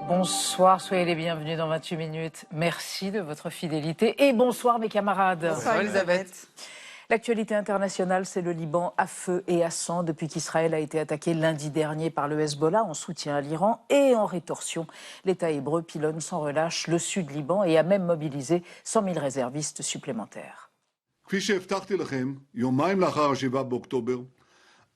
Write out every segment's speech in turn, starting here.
Bonsoir, soyez les bienvenus dans 28 minutes. Merci de votre fidélité et bonsoir mes camarades. Bonsoir Elisabeth. L'actualité internationale, c'est le Liban à feu et à sang depuis qu'Israël a été attaqué lundi dernier par le Hezbollah en soutien à l'Iran et en rétorsion. L'État hébreu pilonne sans relâche le sud Liban et a même mobilisé 100 000 réservistes supplémentaires. כפי שהבטחתי לכם, יומיים לאחר 7 באוקטובר,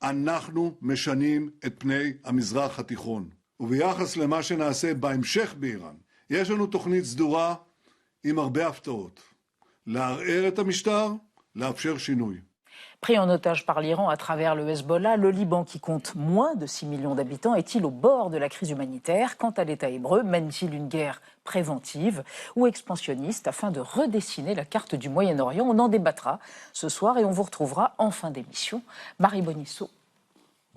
אנחנו משנים את פני המזרח התיכון. וביחס למה שנעשה בהמשך באיראן, יש לנו תוכנית סדורה עם הרבה הפתעות. לערער את המשטר, לאפשר שינוי. Pris en otage par l'Iran à travers le Hezbollah, le Liban, qui compte moins de 6 millions d'habitants, est-il au bord de la crise humanitaire? Quant à l'État hébreu, mène-t-il une guerre préventive ou expansionniste afin de redessiner la carte du Moyen-Orient? On en débattra ce soir et on vous retrouvera en fin d'émission. Marie Bonisseau,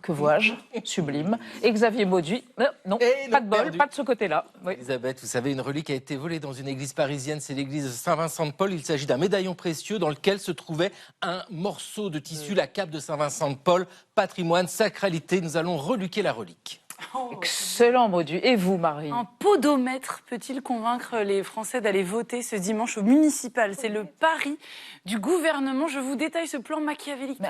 que vois-je? Sublime. Et Xavier Mauduit, non, pas de bol, pas de ce côté-là. Oui. Elisabeth, vous savez, une relique a été volée dans une église parisienne, c'est l'église de Saint-Vincent-de-Paul. Il s'agit d'un médaillon précieux dans lequel se trouvait un morceau de tissu, la cape de Saint-Vincent-de-Paul, patrimoine, sacralité. Nous allons reluquer la relique. Excellent Mauduit. Et vous, Marie? Un podomètre peut-il convaincre les Français d'aller voter ce dimanche au municipal? C'est le pari du gouvernement. Je vous détaille ce plan machiavélique. Mais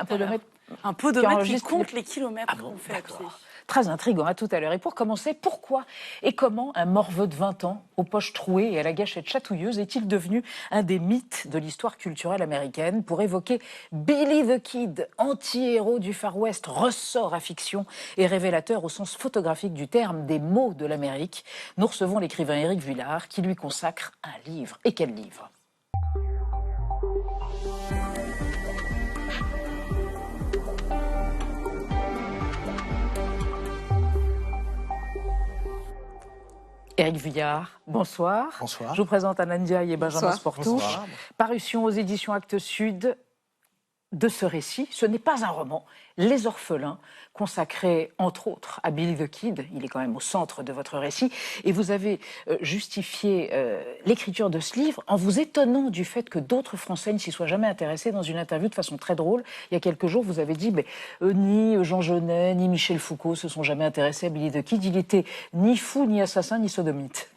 un podomètre qui compte les kilomètres qu'on fait à pied. Très intriguant, à tout à l'heure. Et pour commencer, pourquoi et comment un morveux de 20 ans, aux poches trouées et à la gâchette chatouilleuse, est-il devenu un des mythes de l'histoire culturelle américaine? Pour évoquer Billy the Kid, anti-héros du Far West, ressort à fiction et révélateur au sens photographique du terme des mots de l'Amérique, nous recevons l'écrivain Éric Vuillard qui lui consacre un livre. Et quel livre? Éric Vuillard, bonsoir. Bonsoir. Je vous présente Anne Ndiaye et Benjamin Sportouche. Bonsoir. Parution aux éditions Actes Sud de ce récit. Ce n'est pas un roman, Les Orphelins, consacré entre autres à Billy the Kid. Il est quand même au centre de votre récit. Et vous avez justifié l'écriture de ce livre en vous étonnant du fait que d'autres Français ne s'y soient jamais intéressés. Dans une interview de façon très drôle, il y a quelques jours, vous avez dit ni Jean Genet, ni Michel Foucault se sont jamais intéressés à Billy the Kid. Il était ni fou, ni assassin, ni sodomite.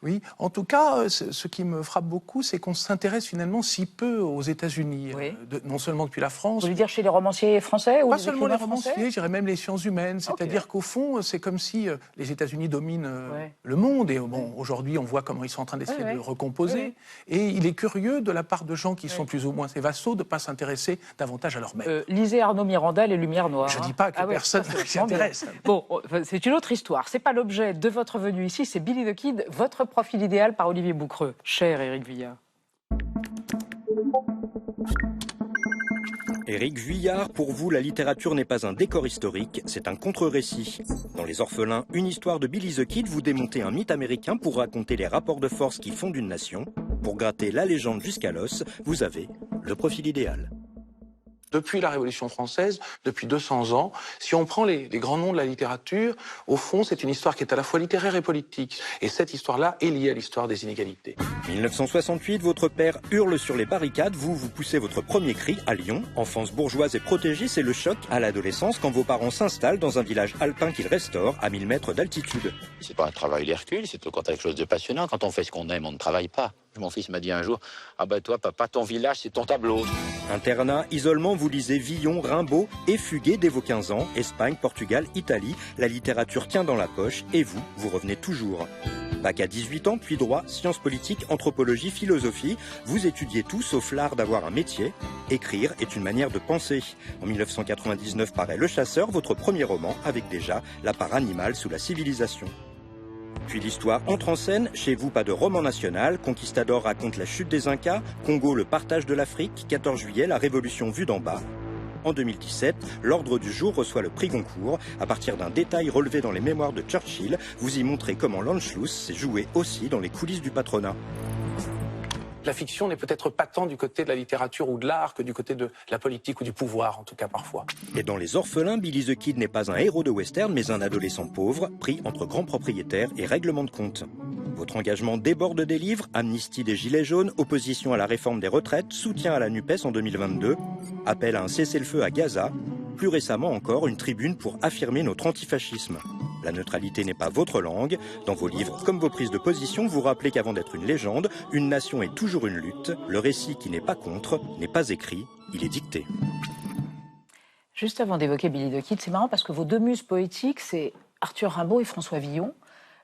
Oui, en tout cas, ce qui me frappe beaucoup, c'est qu'on s'intéresse finalement si peu aux États-Unis, oui. Non seulement depuis la France. Vous voulez dire chez les romanciers français ou pas les seulement les écrivains romanciers, français? je dirais même les sciences humaines. C'est-à-dire qu'au fond, c'est comme si les États-Unis dominent le monde. Et bon, aujourd'hui, on voit comment ils sont en train d'essayer de recomposer. Et il est curieux de la part de gens qui sont plus ou moins ses vassaux de ne pas s'intéresser davantage à leur maître. Lisez Arnaud Miranda, Les Lumières Noires. Je ne dis pas que personne ne s'y intéresse. Bon, c'est une autre histoire. C'est pas l'objet de votre venue ici. C'est Billy the Kid, votre profil idéal par Olivier Boucreux. Cher Éric Vuillard. Éric Vuillard, pour vous, la littérature n'est pas un décor historique, c'est un contre-récit. Dans Les Orphelins, une histoire de Billy the Kid, vous démontez un mythe américain pour raconter les rapports de force qui fondent une nation. Pour gratter la légende jusqu'à l'os, vous avez le profil idéal. Depuis la Révolution française, depuis 200 ans, si on prend les grands noms de la littérature, au fond, c'est une histoire qui est à la fois littéraire et politique. Et cette histoire-là est liée à l'histoire des inégalités. 1968, votre père hurle sur les barricades, vous poussez votre premier cri à Lyon. Enfance bourgeoise et protégée, c'est le choc à l'adolescence quand vos parents s'installent dans un village alpin qu'ils restaurent à 1000 mètres d'altitude. C'est pas un travail d'Hercule, c'est au contraire quelque chose de passionnant. Quand on fait ce qu'on aime, on ne travaille pas. Mon fils m'a dit un jour, ah ben toi papa, ton village c'est ton tableau. Internat, isolement, vous lisez Villon, Rimbaud et Fuguet dès vos 15 ans, Espagne, Portugal, Italie, la littérature tient dans la poche et vous revenez toujours. Bac à 18 ans, puis droit, sciences politiques, anthropologie, philosophie, vous étudiez tout sauf l'art d'avoir un métier. Écrire est une manière de penser. En 1999 paraît Le Chasseur, votre premier roman, avec déjà la part animale sous la civilisation. Puis l'histoire entre en scène, chez vous pas de roman national, Conquistador raconte la chute des Incas, Congo le partage de l'Afrique, 14 juillet la révolution vue d'en bas. En 2017, l'Ordre du Jour reçoit le prix Goncourt. À partir d'un détail relevé dans les mémoires de Churchill, vous y montrez comment l'Anschluss s'est joué aussi dans les coulisses du patronat. La fiction n'est peut-être pas tant du côté de la littérature ou de l'art que du côté de la politique ou du pouvoir, en tout cas parfois. Et dans Les Orphelins, Billy the Kid n'est pas un héros de western, mais un adolescent pauvre, pris entre grands propriétaires et règlement de compte. Votre engagement déborde des livres, amnistie des Gilets jaunes, opposition à la réforme des retraites, soutien à la NUPES en 2022, appel à un cessez-le-feu à Gaza, plus récemment encore une tribune pour affirmer notre antifascisme. La neutralité n'est pas votre langue. Dans vos livres comme vos prises de position, vous rappelez qu'avant d'être une légende, une nation est toujours une lutte. Le récit qui n'est pas contre n'est pas écrit, il est dicté. Juste avant d'évoquer Billy the Kid, c'est marrant parce que vos deux muses poétiques, c'est Arthur Rimbaud et François Villon,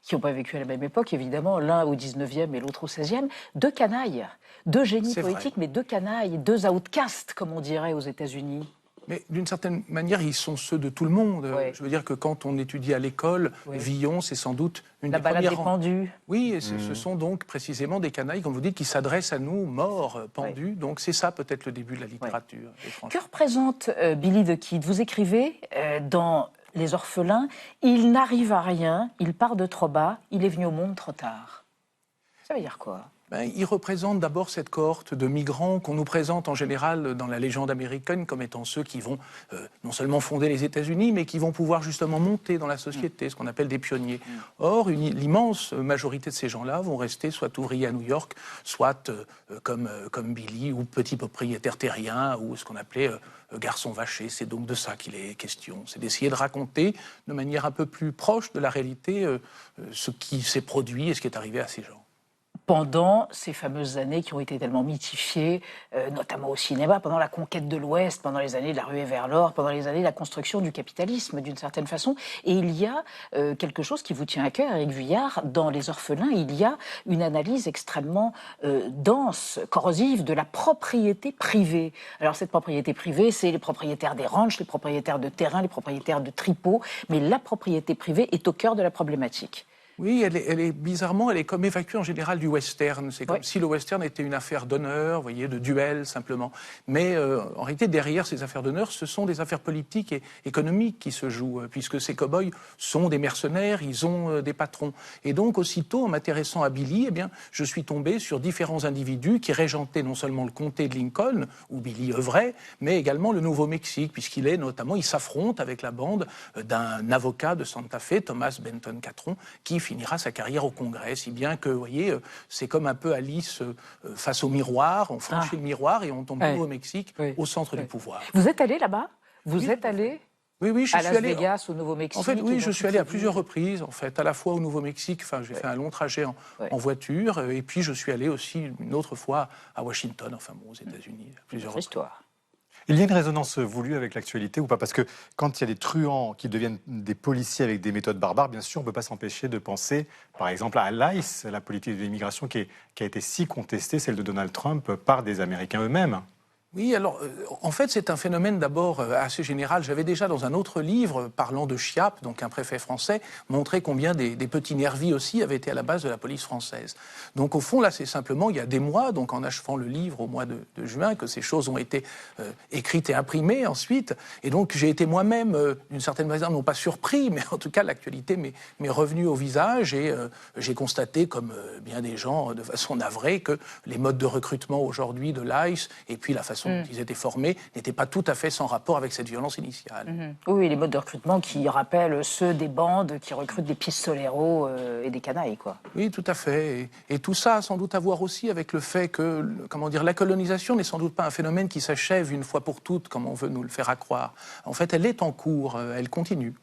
qui n'ont pas vécu à la même époque, évidemment, l'un au 19e et l'autre au 16e, deux canailles, deux génies poétiques, mais deux canailles, deux outcasts, comme on dirait aux États-Unis. Mais d'une certaine manière, ils sont ceux de tout le monde. Ouais. Je veux dire que quand on étudie à l'école, Villon, c'est sans doute une La des balade premières... des pendus. Oui, et ce sont donc précisément des canailles, comme vous dites, qui s'adressent à nous, morts, pendus. Donc c'est ça peut-être le début de la littérature. Que représente Billy the Kid? Vous écrivez dans Les Orphelins, il n'arrive à rien, il part de trop bas, il est venu au monde trop tard. Ça veut dire quoi? Il représente d'abord cette cohorte de migrants qu'on nous présente en général dans la légende américaine comme étant ceux qui vont non seulement fonder les États-Unis, mais qui vont pouvoir justement monter dans la société, ce qu'on appelle des pionniers. Or, l'immense majorité de ces gens-là vont rester soit ouvriers à New York, soit comme Billy, ou petits propriétaires terriens, ou ce qu'on appelait garçons vachés. C'est donc de ça qu'il est question. C'est d'essayer de raconter de manière un peu plus proche de la réalité ce qui s'est produit et ce qui est arrivé à ces gens. Pendant ces fameuses années qui ont été tellement mythifiées, notamment au cinéma, pendant la conquête de l'Ouest, pendant les années de la ruée vers l'or, pendant les années de la construction du capitalisme, d'une certaine façon. Et il y a quelque chose qui vous tient à cœur, Éric Vuillard, dans Les Orphelins, il y a une analyse extrêmement dense, corrosive de la propriété privée. Alors cette propriété privée, c'est les propriétaires des ranchs, les propriétaires de terrains, les propriétaires de tripots, mais la propriété privée est au cœur de la problématique. Oui, elle est bizarrement, elle est comme évacuée en général du western. C'est comme si le western était une affaire d'honneur, vous voyez, de duel simplement. Mais en réalité, derrière ces affaires d'honneur, ce sont des affaires politiques et économiques qui se jouent, puisque ces cow-boys sont des mercenaires, ils ont des patrons. Et donc, aussitôt, en m'intéressant à Billy, eh bien, je suis tombé sur différents individus qui régentaient non seulement le comté de Lincoln, où Billy œuvrait, mais également le Nouveau-Mexique, puisqu'il est notamment, il s'affronte avec la bande d'un avocat de Santa Fe, Thomas Benton Catron, qui finira sa carrière au Congrès, si bien que, vous voyez, c'est comme un peu Alice face au miroir, on franchit le miroir et on tombe au Mexique, au centre du pouvoir. Vous êtes allé là-bas? Vous êtes allé Oui, je à suis Las allé Vegas, au Nouveau-Mexique? En fait, oui, je suis allé à plusieurs reprises, en fait, à la fois au Nouveau-Mexique, enfin, j'ai fait un long trajet en voiture, et puis je suis allé aussi une autre fois à Washington, enfin bon, aux États-Unis, à plusieurs reprises. Histoire. Il y a une résonance voulue avec l'actualité ou pas? Parce que quand il y a des truands qui deviennent des policiers avec des méthodes barbares, bien sûr, on ne peut pas s'empêcher de penser, par exemple, à l'ICE, la politique de l'immigration qui a été si contestée, celle de Donald Trump, par des Américains eux-mêmes. Oui, alors, en fait, c'est un phénomène d'abord assez général. J'avais déjà, dans un autre livre, parlant de Chiappe, donc un préfet français, montré combien des petits nervis aussi avaient été à la base de la police française. Donc, au fond, là, c'est simplement, il y a des mois, donc en achevant le livre au mois de juin, que ces choses ont été écrites et imprimées ensuite. Et donc, j'ai été moi-même, d'une certaine manière, non pas surpris, mais en tout cas, l'actualité m'est revenue au visage et j'ai constaté, comme bien des gens, de façon navrée, que les modes de recrutement aujourd'hui de l'ICE et puis la façon dont ils étaient formés n'étaient pas tout à fait sans rapport avec cette violence initiale. Oui, les modes de recrutement qui rappellent ceux des bandes qui recrutent des pistoleros et des canailles, quoi. Oui, tout à fait. Et tout ça a sans doute à voir aussi avec le fait que, la colonisation n'est sans doute pas un phénomène qui s'achève une fois pour toutes, comme on veut nous le faire accroire. En fait, elle est en cours, elle continue.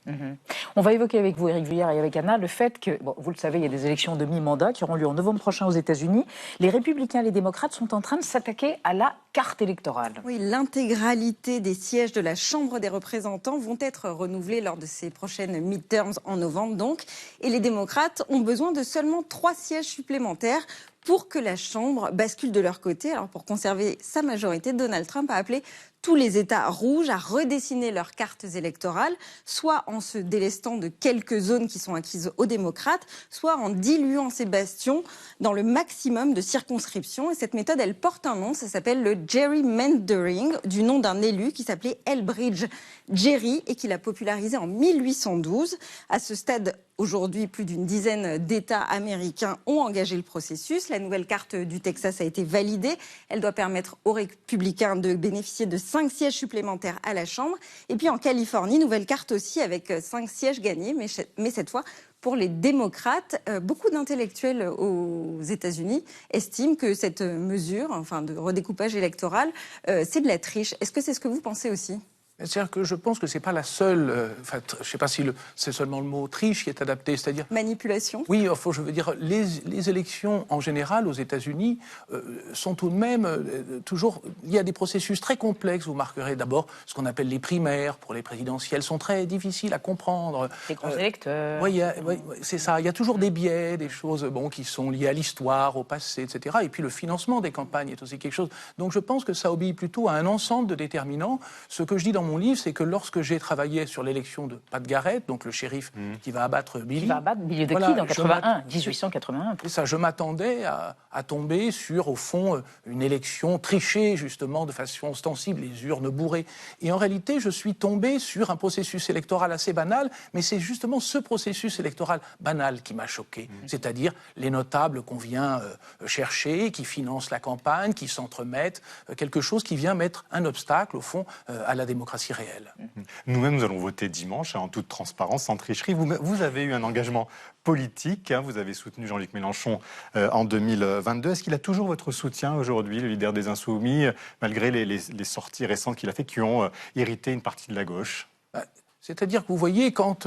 On va évoquer avec vous, Éric Vuillard, et avec Anna, le fait que, vous le savez, il y a des élections de mi-mandat qui auront lieu en novembre prochain aux États-Unis. Les républicains et les démocrates sont en train de s'attaquer à la carte électorale. Oui, l'intégralité des sièges de la Chambre des représentants vont être renouvelés lors de ces prochaines midterms en novembre donc. Et les démocrates ont besoin de seulement 3 sièges supplémentaires pour que la Chambre bascule de leur côté. Alors pour conserver sa majorité, Donald Trump a appelé tous les États rouges à redessiner leurs cartes électorales, soit en se délestant de quelques zones qui sont acquises aux démocrates, soit en diluant ces bastions dans le maximum de circonscriptions. Et cette méthode, elle porte un nom, ça s'appelle le gerrymandering, du nom d'un élu qui s'appelait Elbridge Gerry et qu'il a popularisé en 1812. À ce stade, aujourd'hui, plus d'une dizaine d'États américains ont engagé le processus. La nouvelle carte du Texas a été validée. Elle doit permettre aux républicains de bénéficier de 5 sièges supplémentaires à la Chambre. Et puis en Californie, nouvelle carte aussi avec 5 sièges gagnés, mais cette fois pour les démocrates. Beaucoup d'intellectuels aux États-Unis estiment que cette mesure, de redécoupage électoral, c'est de la triche. Est-ce que c'est ce que vous pensez aussi ? C'est-à-dire que je pense que c'est pas la seule. Je ne sais pas si c'est seulement le mot triche qui est adapté, c'est-à-dire manipulation. Oui, enfin, je veux dire, les élections en général aux États-Unis sont tout de même toujours. Il y a des processus très complexes. Vous marquerez d'abord ce qu'on appelle les primaires pour les présidentielles sont très difficiles à comprendre. Les grands électeurs. Oui, c'est ça. Il y a toujours des biais, des choses qui sont liées à l'histoire, au passé, etc. Et puis le financement des campagnes est aussi quelque chose. Donc je pense que ça obéit plutôt à un ensemble de déterminants. Ce que je dis dans mon livre, c'est que lorsque j'ai travaillé sur l'élection de Pat Garrett, donc le shérif qui va abattre Billy. Qui va abattre Billy the Kid en 1881. Et ça, je m'attendais à tomber sur, au fond, une élection trichée, justement, de façon ostensible, les urnes bourrées. Et en réalité, je suis tombé sur un processus électoral assez banal, mais c'est justement ce processus électoral banal qui m'a choqué. C'est-à-dire les notables qu'on vient chercher, qui financent la campagne, qui s'entremettent, quelque chose qui vient mettre un obstacle, au fond, à la démocratie réelle. Nous-mêmes, nous allons voter dimanche, en toute transparence, sans tricherie. Vous avez eu un engagement politique, vous avez soutenu Jean-Luc Mélenchon en 2022. Est-ce qu'il a toujours votre soutien aujourd'hui, le leader des Insoumis, malgré les sorties récentes qu'il a fait qui ont irrité une partie de la gauche ? C'est-à-dire que vous voyez, quand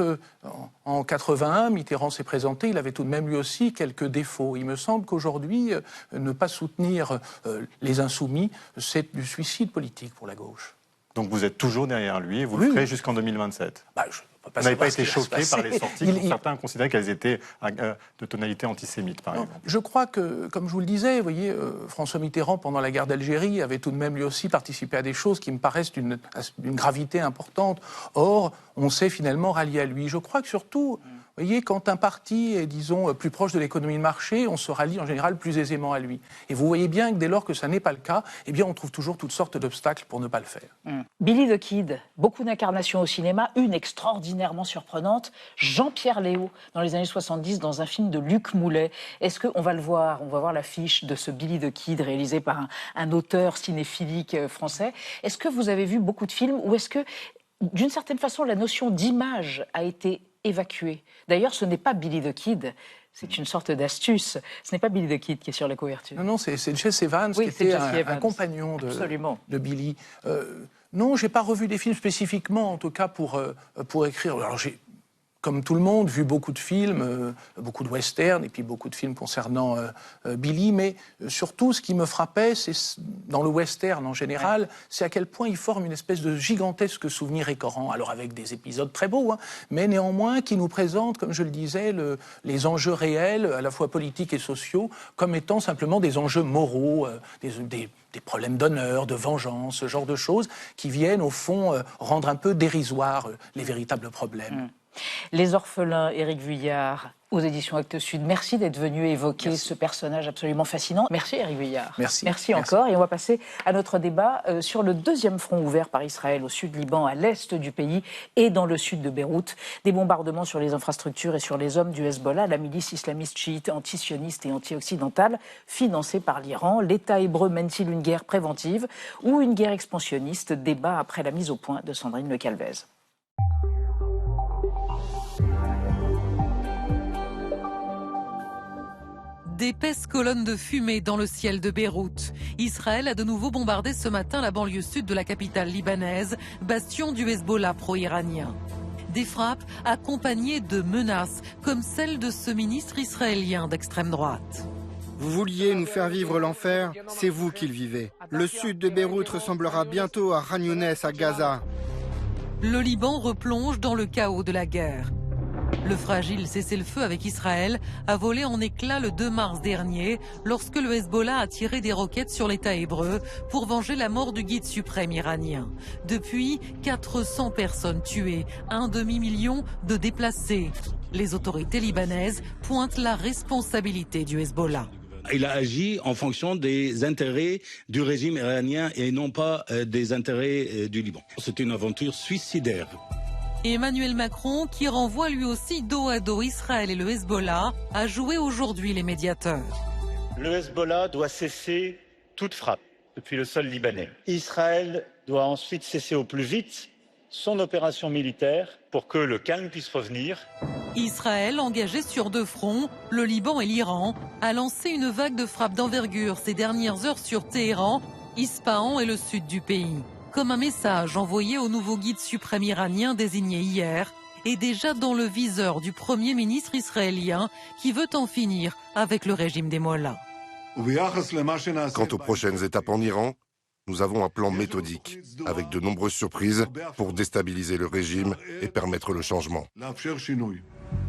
en 81, Mitterrand s'est présenté, il avait tout de même lui aussi quelques défauts. Il me semble qu'aujourd'hui, ne pas soutenir les Insoumis, c'est du suicide politique pour la gauche. Donc vous êtes toujours derrière lui et vous le ferez jusqu'en 2027 Vous n'avez pas été choqué par les sorties certains considéraient qu'elles étaient de tonalité antisémite, par exemple. Je crois que, comme je vous le disais, vous voyez, François Mitterrand, pendant la guerre d'Algérie, avait tout de même lui aussi participé à des choses qui me paraissent d'une gravité importante. Or, on s'est finalement rallié à lui. Je crois que surtout, vous voyez, quand un parti est, disons, plus proche de l'économie de marché, on se rallie en général plus aisément à lui. Et vous voyez bien que dès lors que ça n'est pas le cas, eh bien, on trouve toujours toutes sortes d'obstacles pour ne pas le faire. Billy the Kid, beaucoup d'incarnations au cinéma, une extraordinairement surprenante, Jean-Pierre Léaud, dans les années 70, dans un film de Luc Moulet. Est-ce qu'on va le voir, on va voir l'affiche de ce Billy the Kid réalisé par un auteur cinéphilique français. Est-ce que vous avez vu beaucoup de films ou est-ce que, d'une certaine façon, la notion d'image a été évacuée? D'ailleurs, ce n'est pas Billy the Kid. C'est une sorte d'astuce. Ce n'est pas Billy the Kid qui est sur la couverture. Non, c'est Jesse Evans qui était un compagnon de Billy. Non, je n'ai pas revu des films spécifiquement, en tout cas pour écrire. Alors, j'ai, comme tout le monde, vu beaucoup de films, beaucoup de westerns et puis beaucoup de films concernant Billy, mais surtout ce qui me frappait, c'est dans le western en général, c'est à quel point il forme une espèce de gigantesque souvenir récurrent, alors avec des épisodes très beaux, mais néanmoins qui nous présentent, comme je le disais, les enjeux réels, à la fois politiques et sociaux, comme étant simplement des enjeux moraux, des problèmes d'honneur, de vengeance, ce genre de choses qui viennent au fond rendre un peu dérisoires les véritables problèmes. Les orphelins, Éric Vuillard, aux éditions Actes Sud. Merci d'être venu évoquer ce personnage absolument fascinant. Merci Éric Vuillard. Merci encore. Et on va passer à notre débat sur le deuxième front ouvert par Israël au sud Liban, à l'est du pays et dans le sud de Beyrouth. Des bombardements sur les infrastructures et sur les hommes du Hezbollah, la milice islamiste chiite antisioniste et anti-occidentale financée par l'Iran. L'État hébreu mène-t-il une guerre préventive ou une guerre expansionniste? Débat après la mise au point de Sandrine Le Calvez. D'épaisses colonnes de fumée dans le ciel de Beyrouth. Israël a de nouveau bombardé ce matin la banlieue sud de la capitale libanaise, bastion du Hezbollah pro-iranien. Des frappes accompagnées de menaces, comme celle de ce ministre israélien d'extrême droite. Vous vouliez nous faire vivre l'enfer, c'est vous qui le vivez. Le sud de Beyrouth ressemblera bientôt à Khan Younes à Gaza. Le Liban replonge dans le chaos de la guerre. Le fragile cessez-le-feu avec Israël a volé en éclats le 2 mars dernier lorsque le Hezbollah a tiré des roquettes sur l'État hébreu pour venger la mort du guide suprême iranien. Depuis, 400 personnes tuées, 1 demi-million de déplacés. Les autorités libanaises pointent la responsabilité du Hezbollah. Il a agi en fonction des intérêts du régime iranien et non pas des intérêts du Liban. C'est une aventure suicidaire. Emmanuel Macron, qui renvoie lui aussi dos à dos Israël et le Hezbollah, a joué aujourd'hui les médiateurs. Le Hezbollah doit cesser toute frappe depuis le sol libanais. Israël doit ensuite cesser au plus vite son opération militaire pour que le calme puisse revenir. Israël, engagé sur 2 fronts, le Liban et l'Iran, a lancé une vague de frappes d'envergure ces dernières heures sur Téhéran, Ispahan et le sud du pays. comme un message envoyé au nouveau guide suprême iranien désigné hier et déjà dans le viseur du Premier ministre israélien qui veut en finir avec le régime des Mollahs. Quant aux prochaines étapes en Iran, nous avons un plan méthodique, avec de nombreuses surprises pour déstabiliser le régime et permettre le changement.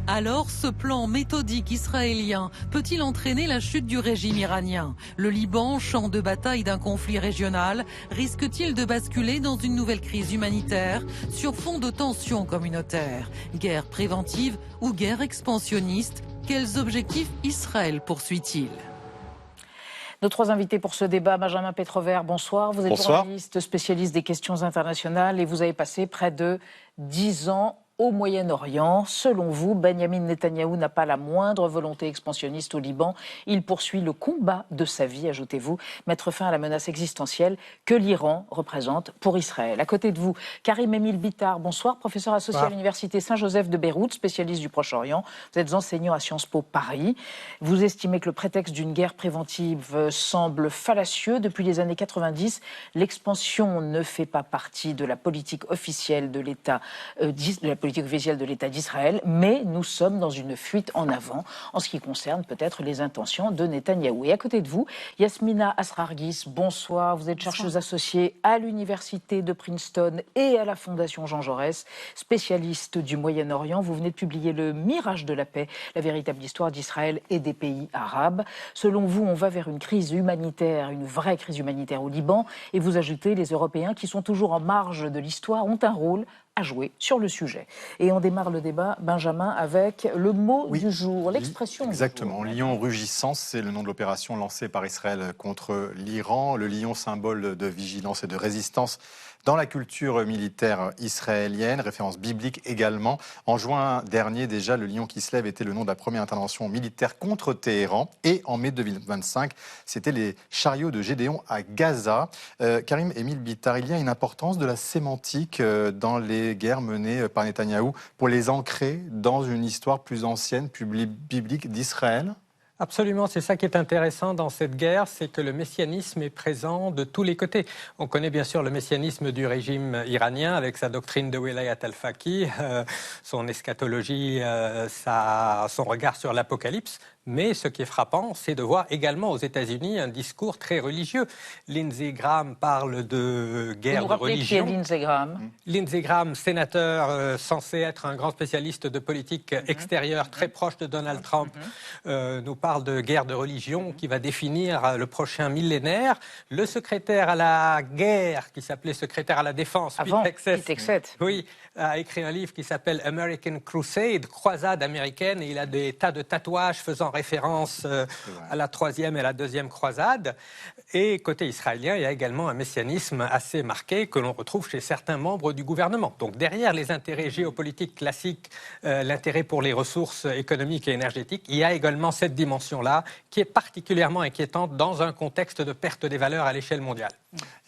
Alors, ce plan méthodique israélien peut-il entraîner la chute du régime iranien? Le Liban, champ de bataille d'un conflit régional, risque-t-il de basculer dans une nouvelle crise humanitaire sur fond de tensions communautaires? Guerre préventive ou guerre expansionniste? Quels objectifs Israël poursuit-il? Nos trois invités pour ce débat, Benjamin Petrover, bonsoir. Vous êtes journaliste, spécialiste des questions internationales et vous avez passé près de 10 ans au Moyen-Orient. Selon vous, Benyamin Netanyahou n'a pas la moindre volonté expansionniste au Liban. Il poursuit le combat de sa vie, ajoutez-vous, mettre fin à la menace existentielle que l'Iran représente pour Israël. À côté de vous, Karim Emile Bitar, bonsoir, professeur associé à l'Université Saint-Joseph de Beyrouth, spécialiste du Proche-Orient. Vous êtes enseignant à Sciences Po Paris. Vous estimez que le prétexte d'une guerre préventive semble fallacieux. Depuis les années 90, l'expansion ne fait pas partie de la politique officielle de l'État, officielle de l'État d'Israël, mais nous sommes dans une fuite en avant en ce qui concerne peut-être les intentions de Netanyahou. Et à côté de vous, Yasmina Asrargis, bonsoir. Vous êtes chercheuse associée à l'Université de Princeton et à la Fondation Jean Jaurès, spécialiste du Moyen-Orient. Vous venez de publier Le Mirage de la paix, la véritable histoire d'Israël et des pays arabes. Selon vous, on va vers une crise humanitaire, une vraie crise humanitaire au Liban, et vous ajoutez les Européens qui sont toujours en marge de l'histoire ont un rôle à jouer sur le sujet. Et on démarre le débat, Benjamin, avec le mot du jour, l'expression du jour. Exactement. Lion rugissant, c'est le nom de l'opération lancée par Israël contre l'Iran. Le lion, symbole de vigilance et de résistance dans la culture militaire israélienne, référence biblique également. En juin dernier, déjà, le lion qui se lève était le nom de la première intervention militaire contre Téhéran. Et en mai 2025, c'était les chariots de Gédéon à Gaza. Karim Emile Bitar, il y a une importance de la sémantique dans les guerres menées par Netanyahou pour les ancrer dans une histoire plus ancienne, plus biblique d'Israël? Absolument, c'est ça qui est intéressant dans cette guerre, c'est que le messianisme est présent de tous les côtés. On connaît bien sûr le messianisme du régime iranien avec sa doctrine de Wilayat al-Faqih, son eschatologie, son regard sur l'apocalypse. Mais ce qui est frappant, c'est de voir également aux États-Unis un discours très religieux. Lindsey Graham parle de guerre de religion. Qui est Lindsey Graham ? Lindsey Graham, sénateur censé être un grand spécialiste de politique extérieure, très proche de Donald Trump, nous parle de guerre de religion qui va définir le prochain millénaire. Le secrétaire à la guerre, qui s'appelait secrétaire à la défense, Pete Hegseth, oui, a écrit un livre qui s'appelle American Crusade, croisade américaine, et il a des tas de tatouages faisant référence à la troisième et la deuxième croisade. Et côté israélien, il y a également un messianisme assez marqué que l'on retrouve chez certains membres du gouvernement. Donc derrière les intérêts géopolitiques classiques, l'intérêt pour les ressources économiques et énergétiques, il y a également cette dimension-là qui est particulièrement inquiétante dans un contexte de perte des valeurs à l'échelle mondiale.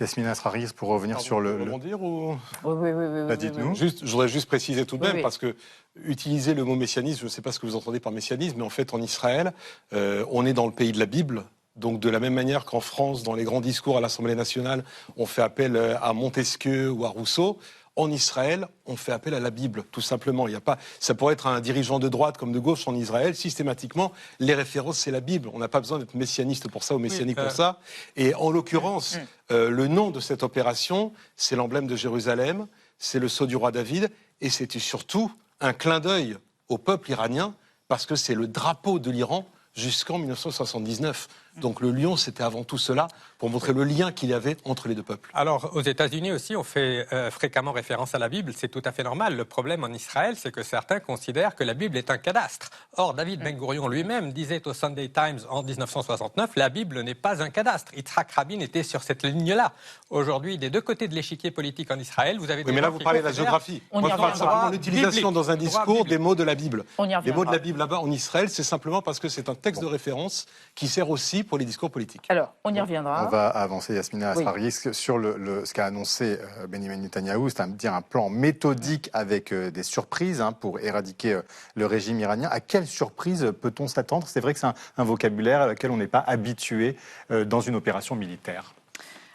Yasmina Asrargis, pour revenir sur le... Rebondir ou... Oui. Dites-nous. Je voudrais juste préciser tout de même, parce que utiliser le mot messianisme, je ne sais pas ce que vous entendez par messianisme, mais en fait, en Israël, on est dans le pays de la Bible. Donc, de la même manière qu'en France, dans les grands discours à l'Assemblée nationale, on fait appel à Montesquieu ou à Rousseau, en Israël, on fait appel à la Bible, tout simplement. Il y a pas, ça pourrait être un dirigeant de droite comme de gauche en Israël. Systématiquement, les références, c'est la Bible. On n'a pas besoin d'être messianiste pour ça ou messianique pour ça. Et en l'occurrence, le nom de cette opération, c'est l'emblème de Jérusalem, c'est le sceau du roi David, et c'était surtout un clin d'œil au peuple iranien, parce que c'est le drapeau de l'Iran jusqu'en 1979. Donc le lion, c'était avant tout cela, pour montrer le lien qu'il y avait entre les deux peuples. Alors, aux États-Unis aussi, on fait fréquemment référence à la Bible, c'est tout à fait normal. Le problème en Israël, c'est que certains considèrent que la Bible est un cadastre. Or, David Ben-Gourion lui-même disait au Sunday Times en 1969, la Bible n'est pas un cadastre. Yitzhak Rabin était sur cette ligne-là. Aujourd'hui, des deux côtés de l'échiquier politique en Israël, vous avez des... Oui, mais là, vous parlez de la géographie. Moi, je parle simplement de l'utilisation dans un discours des mots de la Bible. Les mots de la Bible là-bas, en Israël, c'est simplement parce que c'est un texte de référence qui sert aussi pour les discours politiques. Alors, on y reviendra. On va avancer, Yasmina Asrargis, sur ce qu'a annoncé Benyamin Netanyahou, c'est-à-dire un plan méthodique avec des surprises pour éradiquer le régime iranien. À quelle surprise peut-on s'attendre? C'est vrai que c'est un vocabulaire à laquelle on n'est pas habitué dans une opération militaire.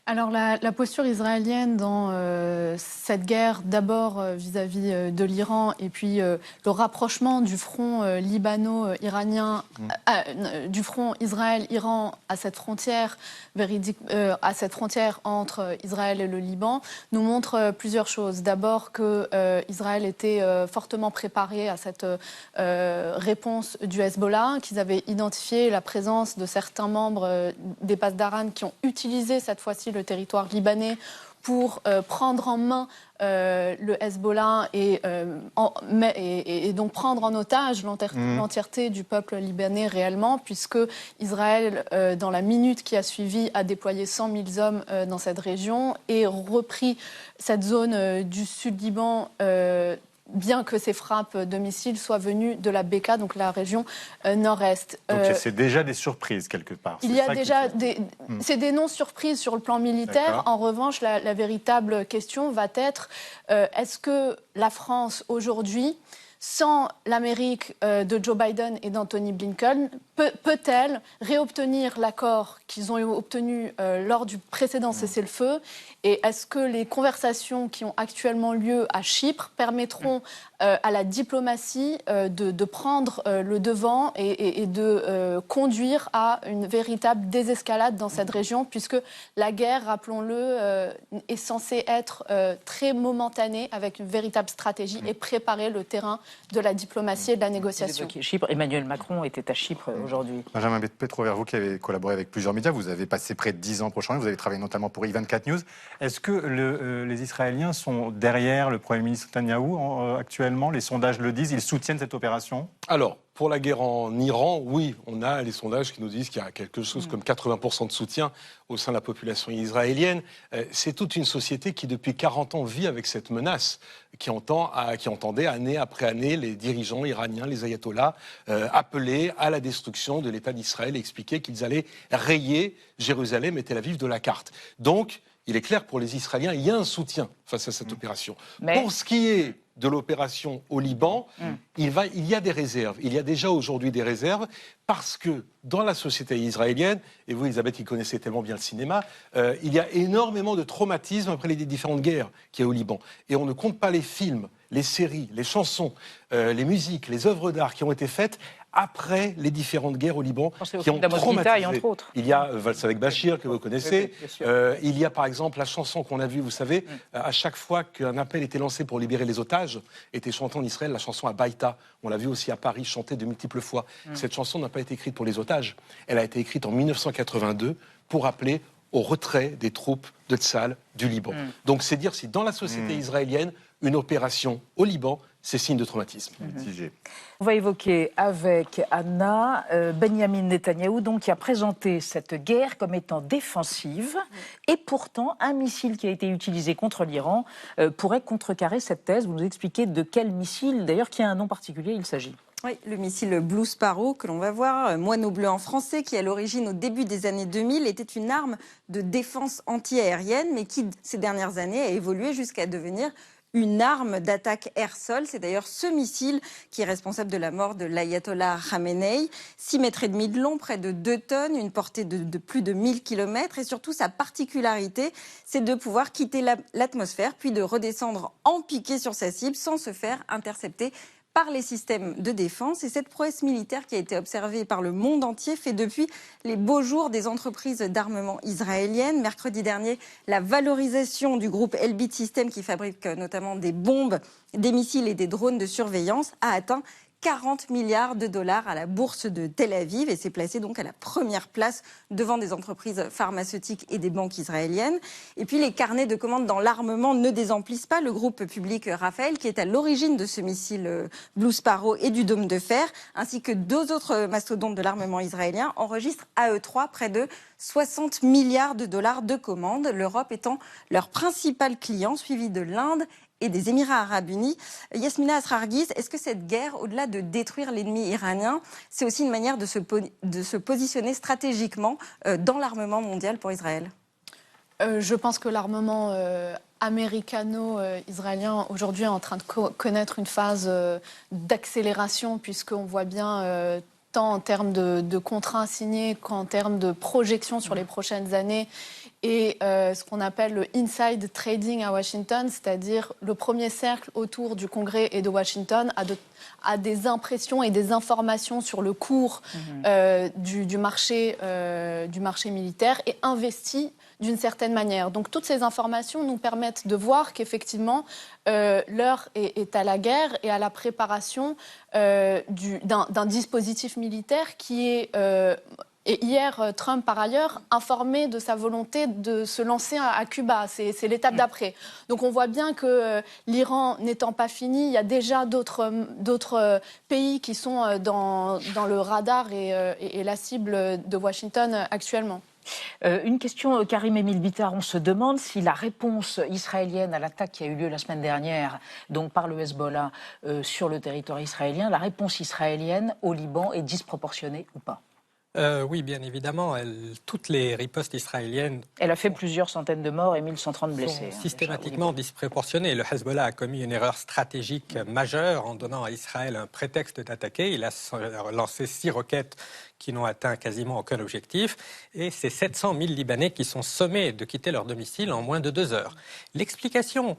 Alors la posture israélienne dans cette guerre, d'abord vis-à-vis de l'Iran, et puis le rapprochement du front libano-iranien, du front Israël-Iran à cette frontière entre Israël et le Liban, nous montre plusieurs choses. D'abord que Israël était fortement préparé à cette réponse du Hezbollah, qu'ils avaient identifié la présence de certains membres des Pasdaran qui ont utilisé cette fois-ci le territoire libanais pour prendre en main le Hezbollah et donc prendre en otage l'entièreté du peuple libanais réellement, puisque Israël, dans la minute qui a suivi, a déployé 100 000 hommes dans cette région et repris cette zone du sud-Liban, bien que ces frappes de missiles soient venues de la Beka, donc la région nord-est. Donc c'est déjà des surprises quelque part. Il y a déjà c'est des non-surprises sur le plan militaire. En revanche, la véritable question va être est-ce que la France aujourd'hui, sans l'Amérique de Joe Biden et d'Anthony Blinken, peut-elle réobtenir l'accord qu'ils ont obtenu lors du précédent cessez-le-feu? Et est-ce que les conversations qui ont actuellement lieu à Chypre permettront à la diplomatie de prendre le devant et de conduire à une véritable désescalade dans cette région, puisque la guerre, rappelons-le, est censée être très momentanée avec une véritable stratégie et préparer le terrain de la diplomatie et de la négociation. Chypre, Emmanuel Macron était à Chypre aujourd'hui. Benjamin Petro-Vers, vous qui avez collaboré avec plusieurs médias, vous avez passé près de 10 ans prochain, vous avez travaillé notamment pour I24 News. Est-ce que les Israéliens sont derrière le Premier ministre Netanyahou actuellement? Les sondages le disent, ils soutiennent cette opération? Alors, pour la guerre en Iran, oui, on a les sondages qui nous disent qu'il y a quelque chose comme 80% de soutien au sein de la population israélienne. C'est toute une société qui, depuis 40 ans, vit avec cette menace, qui entendait année après année les dirigeants iraniens, les ayatollahs, appeler à la destruction de l'État d'Israël et expliquer qu'ils allaient rayer Jérusalem et Tel Aviv de la carte. Donc, il est clair pour les Israéliens, il y a un soutien face à cette opération. Pour ce qui est de l'opération au Liban, il y a des réserves. Il y a déjà aujourd'hui des réserves parce que dans la société israélienne, et vous, Elisabeth, qui connaissez tellement bien le cinéma, il y a énormément de traumatismes après les différentes guerres qu'il y a au Liban. Et on ne compte pas les films, les séries, les chansons, les musiques, les œuvres d'art qui ont été faites après les différentes guerres au Liban qui ont traumatisé. Entre autres. Il y a Valse avec Bachir, que vous connaissez. Il y a par exemple la chanson qu'on a vue, vous savez, à chaque fois qu'un appel était lancé pour libérer les otages, était chantée en Israël, la chanson à Baïta. On l'a vu aussi à Paris, chantée de multiples fois. Cette chanson n'a pas été écrite pour les otages. Elle a été écrite en 1982 pour appeler au retrait des troupes de Tsahal du Liban. Donc c'est dire si dans la société israélienne, une opération au Liban, c'est signe de traumatisme. On va évoquer avec Anna Benyamin Netanyahou, donc, qui a présenté cette guerre comme étant défensive, et pourtant un missile qui a été utilisé contre l'Iran pourrait contrecarrer cette thèse. Vous nous expliquez de quel missile, d'ailleurs, qui a un nom particulier, il s'agit. Oui, le missile Blue Sparrow que l'on va voir, moineau bleu en français, qui à l'origine, au début des années 2000, était une arme de défense anti-aérienne, mais qui, ces dernières années, a évolué jusqu'à devenir une arme d'attaque air-sol. C'est d'ailleurs ce missile qui est responsable de la mort de l'ayatollah Khamenei. 6,5 mètres de long, près de 2 tonnes, une portée de plus de 1000 km. Et surtout, sa particularité, c'est de pouvoir quitter l'atmosphère, puis de redescendre en piqué sur sa cible sans se faire intercepter par les systèmes de défense. Et cette prouesse militaire qui a été observée par le monde entier fait depuis les beaux jours des entreprises d'armement israéliennes. Mercredi dernier, la valorisation du groupe Elbit Systems, qui fabrique notamment des bombes, des missiles et des drones de surveillance, a atteint 40 milliards de dollars à la bourse de Tel Aviv et s'est placé donc à la première place devant des entreprises pharmaceutiques et des banques israéliennes. Et puis les carnets de commandes dans l'armement ne désemplissent pas. Le groupe public Rafael, qui est à l'origine de ce missile Blue Sparrow et du dôme de fer, ainsi que 2 autres mastodontes de l'armement israélien, enregistrent à eux 3 près de 60 milliards de dollars de commandes, l'Europe étant leur principal client, suivi de l'Inde et des Émirats arabes unis. Yasmina Asrarguis, est-ce que cette guerre, au-delà de détruire l'ennemi iranien, c'est aussi une manière de se positionner stratégiquement dans l'armement mondial pour Israël ? Je pense que l'armement américano-israélien aujourd'hui est en train de connaître une phase d'accélération, puisqu'on voit bien tant en termes de contrats signés qu'en termes de projections sur les prochaines années et ce qu'on appelle le inside trading à Washington, c'est-à-dire le premier cercle autour du Congrès et de Washington a des impressions et des informations sur le cours du marché militaire et investit d'une certaine manière. Donc toutes ces informations nous permettent de voir qu'effectivement l'heure est à la guerre et à la préparation d'un dispositif militaire qui est... Et hier, Trump, par ailleurs, informait de sa volonté de se lancer à Cuba. C'est l'étape d'après. Donc on voit bien que l'Iran n'étant pas fini, il y a déjà d'autres pays qui sont dans le radar et la cible de Washington actuellement. Une question, Karim-Émile Bittard, on se demande si la réponse israélienne à l'attaque qui a eu lieu la semaine dernière, donc par le Hezbollah sur le territoire israélien, la réponse israélienne au Liban est disproportionnée ou pas ? Oui, bien évidemment. Toutes les ripostes israéliennes... Elle a fait plusieurs centaines de morts et 1130 blessés. Sont systématiquement disproportionnées. Le Hezbollah a commis une erreur stratégique majeure en donnant à Israël un prétexte d'attaquer. Il a lancé 6 roquettes qui n'ont atteint quasiment aucun objectif. Et c'est 700 000 Libanais qui sont sommés de quitter leur domicile en moins de 2 heures. L'explication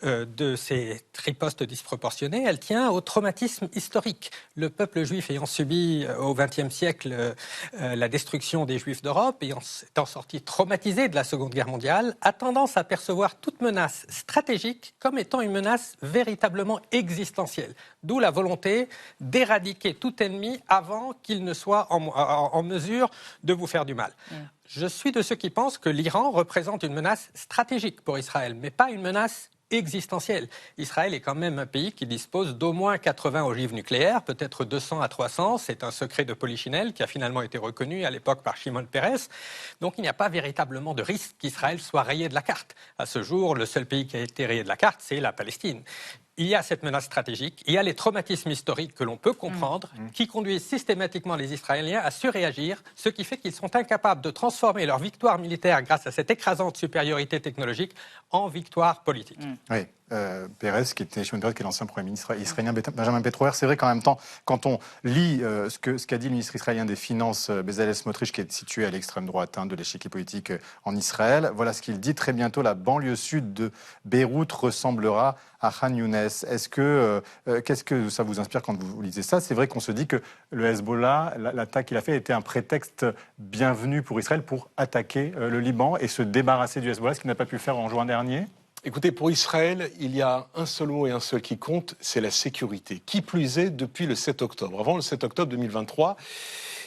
de ces ripostes disproportionnées, elle tient au traumatisme historique. Le peuple juif ayant subi au XXe siècle la destruction des Juifs d'Europe, étant sorti traumatisé de la Seconde Guerre mondiale, a tendance à percevoir toute menace stratégique comme étant une menace véritablement existentielle. D'où la volonté d'éradiquer tout ennemi avant qu'il ne soit en mesure de vous faire du mal. Je suis de ceux qui pensent que l'Iran représente une menace stratégique pour Israël, mais pas une menace existentielle. Israël est quand même un pays qui dispose d'au moins 80 ogives nucléaires, peut-être 200 à 300. C'est un secret de Polichinelle qui a finalement été reconnu à l'époque par Shimon Peres. Donc il n'y a pas véritablement de risque qu'Israël soit rayé de la carte. À ce jour, le seul pays qui a été rayé de la carte, c'est la Palestine. Il y a cette menace stratégique, il y a les traumatismes historiques que l'on peut comprendre, qui conduisent systématiquement les Israéliens à surréagir, ce qui fait qu'ils sont incapables de transformer leur victoire militaire grâce à cette écrasante supériorité technologique en victoire politique. Oui. Pérez, qui est l'ancien Premier ministre israélien, Benjamin Petrower. C'est vrai qu'en même temps, quand on lit ce qu'a dit le ministre israélien des Finances, Bezalel Smotrich, qui est situé à l'extrême droite de l'échiquier politique en Israël, voilà ce qu'il dit. Très bientôt, la banlieue sud de Beyrouth ressemblera à Khan Younes. Qu'est-ce que ça vous inspire quand vous lisez ça ? C'est vrai qu'on se dit que le Hezbollah, l'attaque qu'il a fait, était un prétexte bienvenu pour Israël pour attaquer le Liban et se débarrasser du Hezbollah, ce qu'il n'a pas pu faire en juin dernier. Écoutez, pour Israël, il y a un seul mot et un seul qui compte, c'est la sécurité. Qui plus est, depuis le 7 octobre. Avant le 7 octobre 2023,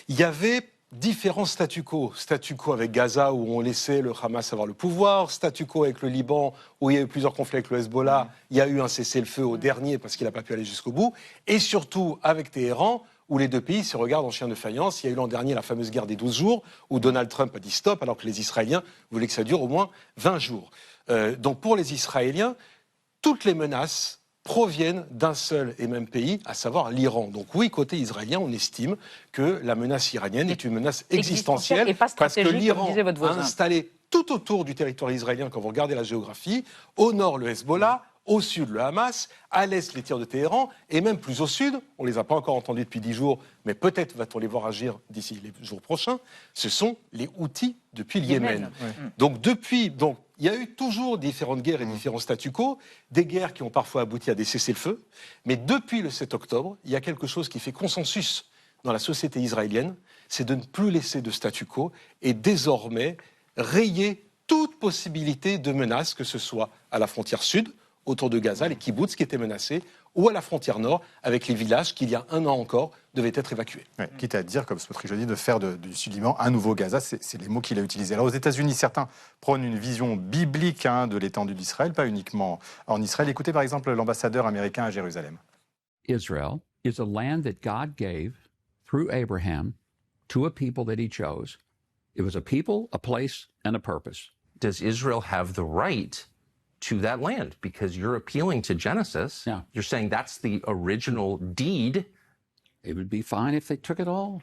il y avait différents statu quo. Statu quo avec Gaza, où on laissait le Hamas avoir le pouvoir. Statu quo avec le Liban, où il y a eu plusieurs conflits avec le Hezbollah. Il y a eu un cessez-le-feu au dernier, parce qu'il n'a pas pu aller jusqu'au bout. Et surtout avec Téhéran, où les deux pays se regardent en chien de faïence. Il y a eu l'an dernier la fameuse guerre des 12 jours, où Donald Trump a dit stop, alors que les Israéliens voulaient que ça dure au moins 20 jours. Donc pour les Israéliens, toutes les menaces proviennent d'un seul et même pays, à savoir l'Iran. Donc oui, côté israélien, on estime que la menace iranienne est une menace existentielle, et pas parce que l'Iran a installé tout autour du territoire israélien, quand vous regardez la géographie, au nord le Hezbollah, au sud le Hamas, à l'est les tirs de Téhéran, et même plus au sud, on ne les a pas encore entendus depuis 10 jours, mais peut-être va-t-on les voir agir d'ici les jours prochains, ce sont les Houthis depuis le Yémen. Donc il y a eu toujours différentes guerres et différents statu quo, des guerres qui ont parfois abouti à des cessez-le-feu, mais depuis le 7 octobre, il y a quelque chose qui fait consensus dans la société israélienne, c'est de ne plus laisser de statu quo et désormais rayer toute possibilité de menace, que ce soit à la frontière sud, autour de Gaza, les kibboutz qui étaient menacés, ou à la frontière nord, avec les villages qui, il y a 1 an encore, devaient être évacués. Ouais, quitte à dire, comme Smotrich dit, de faire du Sud-Liban un nouveau Gaza, c'est les mots qu'il a utilisés. Alors aux États-Unis, certains prônent une vision biblique de l'étendue d'Israël, pas uniquement en Israël. Écoutez par exemple l'ambassadeur américain à Jérusalem. Israel is a land that God gave through Abraham to a people that he chose. It was a people, a place, and a purpose. Does Israel have the right to that land? Because you're appealing to Genesis. Yeah. You're saying that's the original deed. It would be fine if they took it all.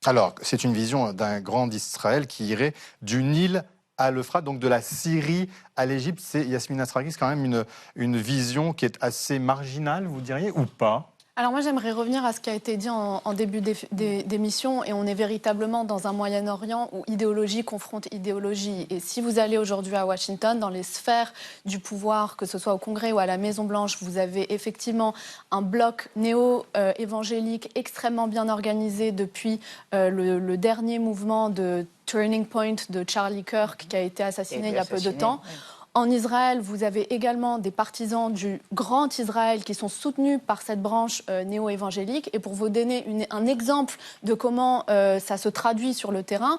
Alors, c'est une vision d'un grand Israël qui irait du Nil à l'Euphrate, donc de la Syrie à l'Égypte. C'est, Yasmina Sraghi, c'est quand même une vision qui est assez marginale, vous diriez, ou pas ? Alors moi, j'aimerais revenir à ce qui a été dit en début d'émission, et on est véritablement dans un Moyen-Orient où idéologie confronte idéologie. Et si vous allez aujourd'hui à Washington, dans les sphères du pouvoir, que ce soit au Congrès ou à la Maison-Blanche, vous avez effectivement un bloc néo-évangélique extrêmement bien organisé depuis le dernier mouvement de Turning Point de Charlie Kirk, qui a été assassiné il y a peu de temps. Oui. En Israël, vous avez également des partisans du Grand Israël qui sont soutenus par cette branche néo-évangélique. Et pour vous donner un exemple de comment ça se traduit sur le terrain,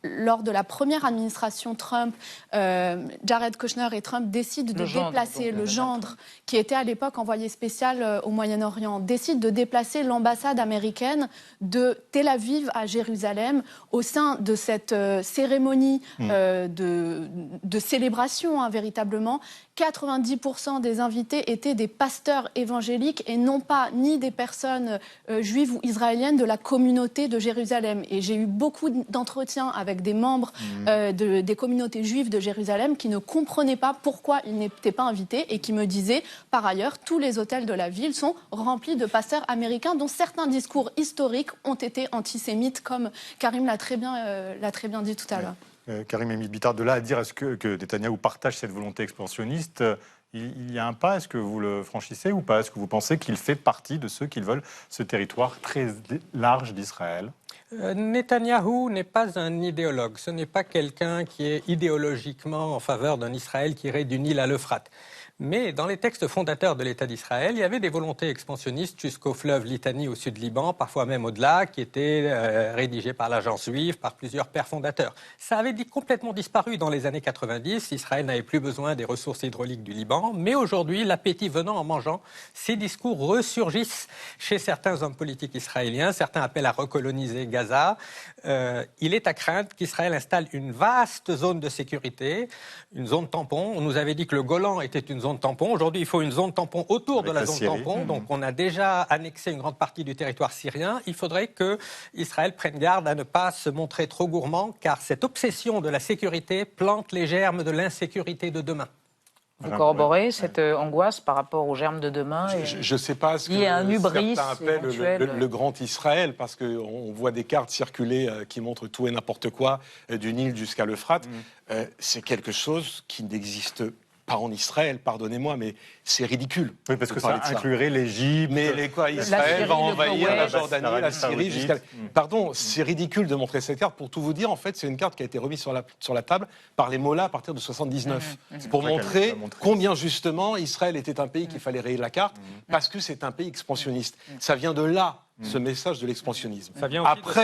lors de la première administration Trump, Jared Kushner et Trump décident de déplacer le gendre, qui était à l'époque envoyé spécial au Moyen-Orient, décident de déplacer l'ambassade américaine de Tel Aviv à Jérusalem au sein de cette cérémonie de célébration, véritablement. 90% des invités étaient des pasteurs évangéliques et non pas ni des personnes juives ou israéliennes de la communauté de Jérusalem. Et j'ai eu beaucoup d'entretiens avec des membres des communautés juives de Jérusalem qui ne comprenaient pas pourquoi ils n'étaient pas invités et qui me disaient, par ailleurs, tous les hôtels de la ville sont remplis de pasteurs américains dont certains discours historiques ont été antisémites, comme Karim l'a très bien dit tout à l'heure. Karim Emile Bittard, de là à dire est-ce que Netanyahou partage cette volonté expansionniste, il y a un pas, est-ce que vous le franchissez ou pas? Est-ce que vous pensez qu'il fait partie de ceux qui veulent ce territoire très large d'Israël? Netanyahou n'est pas un idéologue, ce n'est pas quelqu'un qui est idéologiquement en faveur d'un Israël qui irait du Nil à l'Euphrate. Mais dans les textes fondateurs de l'État d'Israël, il y avait des volontés expansionnistes jusqu'au fleuve Litanie au sud Liban, parfois même au-delà, qui étaient rédigées par l'agence juive, par plusieurs pères fondateurs. Ça avait complètement disparu dans les années 90. Israël n'avait plus besoin des ressources hydrauliques du Liban. Mais aujourd'hui, l'appétit venant en mangeant, ces discours ressurgissent chez certains hommes politiques israéliens. Certains appellent à recoloniser Gaza. Il est à craindre qu'Israël installe une vaste zone de sécurité, une zone tampon. On nous avait dit que le Golan était une zone tampon. Aujourd'hui, il faut une zone tampon autour de la zone tampon. Donc, on a déjà annexé une grande partie du territoire syrien. Il faudrait que Israël prenne garde à ne pas se montrer trop gourmand, car cette obsession de la sécurité plante les germes de l'insécurité de demain. Vous corroborez cette angoisse par rapport aux germes de demain? Je ne sais pas ce que certains appellent le grand Israël, parce qu'on voit des cartes circuler qui montrent tout et n'importe quoi, du Nil jusqu'à l'Euphrate. C'est quelque chose qui n'existe pas en Israël, pardonnez-moi, mais c'est ridicule. Oui, parce que ça inclurait l'Égypte. Mais Israël va envahir la Jordanie, la Syrie, jusqu'à... Pardon, c'est ridicule de montrer cette carte. Pour tout vous dire, en fait, c'est une carte qui a été remise sur la table par les mollahs à partir de 79. Pour montrer combien, justement, Israël était un pays qu'il fallait rayer de la carte, parce que c'est un pays expansionniste. Ça vient de là, ce message de l'expansionnisme. Ça vient aussi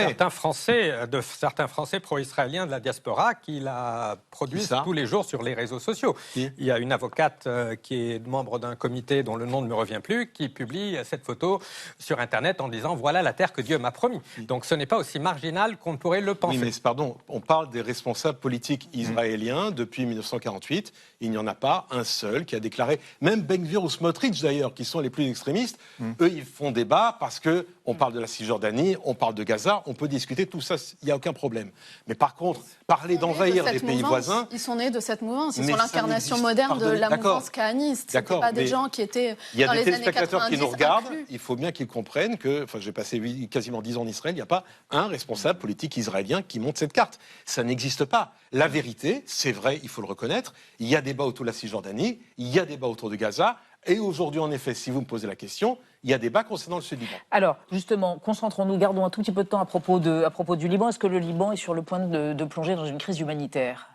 de certains Français pro-israéliens de la diaspora qui la produisent tous les jours sur les réseaux sociaux. Il y a une avocate qui est membre d'un comité dont le nom ne me revient plus, qui publie cette photo sur Internet en disant « Voilà la terre que Dieu m'a promis ». Donc ce n'est pas aussi marginal qu'on ne pourrait le penser. Oui, mais pardon, on parle des responsables politiques israéliens depuis 1948. Il n'y en a pas un seul qui a déclaré, même Ben Gvir ou Smotrich d'ailleurs, qui sont les plus extrémistes, eux ils font débat parce que on parle de la Cisjordanie, on parle de Gaza, on peut discuter tout ça, il n'y a aucun problème. Mais par contre, parler d'envahir des pays voisins... Ils sont nés de cette mouvance, ils sont l'incarnation moderne de la mouvance kahaniste. Ce n'étaient pas des gens qui étaient dans les années 90. Il y a des téléspectateurs qui nous regardent, il faut bien qu'ils comprennent que, j'ai passé quasiment 10 ans en Israël, il n'y a pas un responsable politique israélien qui monte cette carte. Ça n'existe pas. La vérité, c'est vrai, il faut le reconnaître, il y a débat autour de la Cisjordanie, il y a débat autour de Gaza, et aujourd'hui, en effet, si vous me posez la question, il y a débat concernant le Sud-Liban. Alors, justement, concentrons-nous, gardons un tout petit peu de temps à propos du Liban. Est-ce que le Liban est sur le point de plonger dans une crise humanitaire ?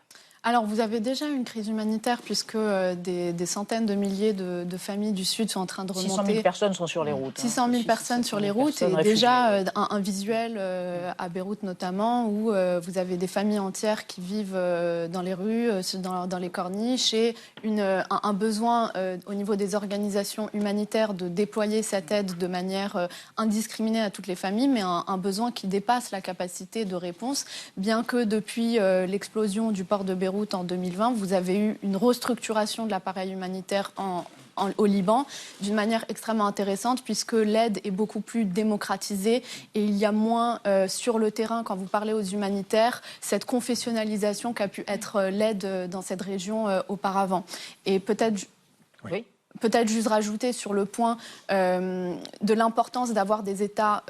Alors, vous avez déjà une crise humanitaire puisque des centaines de milliers de familles du Sud sont en train de remonter. 600 000 personnes sont sur les routes. 600 000 personnes sur les routes et déjà un visuel à Beyrouth notamment où vous avez des familles entières qui vivent dans les rues, dans les corniches et un besoin au niveau des organisations humanitaires de déployer cette aide de manière indiscriminée à toutes les familles, mais un besoin qui dépasse la capacité de réponse, bien que depuis l'explosion du port de Beyrouth en 2020, vous avez eu une restructuration de l'appareil humanitaire au Liban d'une manière extrêmement intéressante puisque l'aide est beaucoup plus démocratisée et il y a moins sur le terrain, quand vous parlez aux humanitaires, cette confessionnalisation qu'a pu être l'aide dans cette région auparavant. Et peut-être... Oui. peut-être juste rajouter sur le point de l'importance d'avoir des États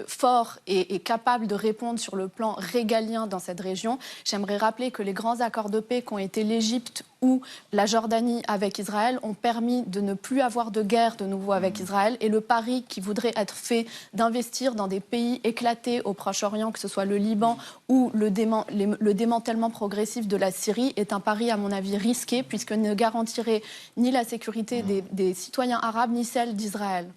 forts et capables de répondre sur le plan régalien dans cette région. J'aimerais rappeler que les grands accords de paix qui ont été l'Égypte ou la Jordanie avec Israël ont permis de ne plus avoir de guerre de nouveau avec Israël. Et le pari qui voudrait être fait d'investir dans des pays éclatés au Proche-Orient, que ce soit le Liban ou le démantèlement progressif de la Syrie, est un pari, à mon avis, risqué, puisque ne garantirait ni la sécurité des citoyens arabes, ni celle d'Israël.